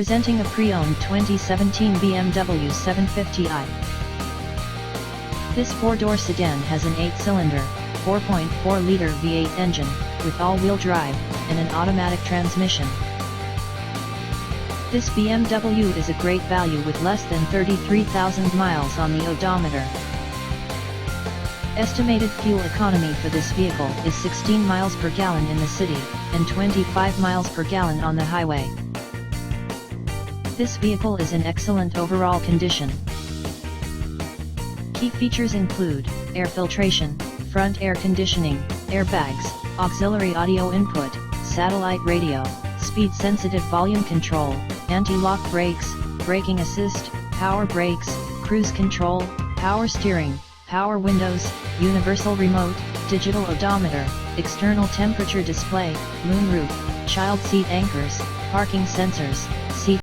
Presenting a pre-owned 2017 BMW 750i. This four-door sedan has an 8-cylinder, 4.4-liter V8 engine, with all-wheel drive, and an automatic transmission. This BMW is a great value with less than 33,000 miles on the odometer. Estimated fuel economy for this vehicle is 16 miles per gallon in the city, and 25 miles per gallon on the highway. This vehicle is in excellent overall condition. Key features include air filtration, front air conditioning, airbags, auxiliary audio input, satellite radio, speed-sensitive volume control, anti-lock brakes, braking assist, power brakes, cruise control, power steering, power windows, universal remote, digital odometer, external temperature display, moonroof, child seat anchors, parking sensors.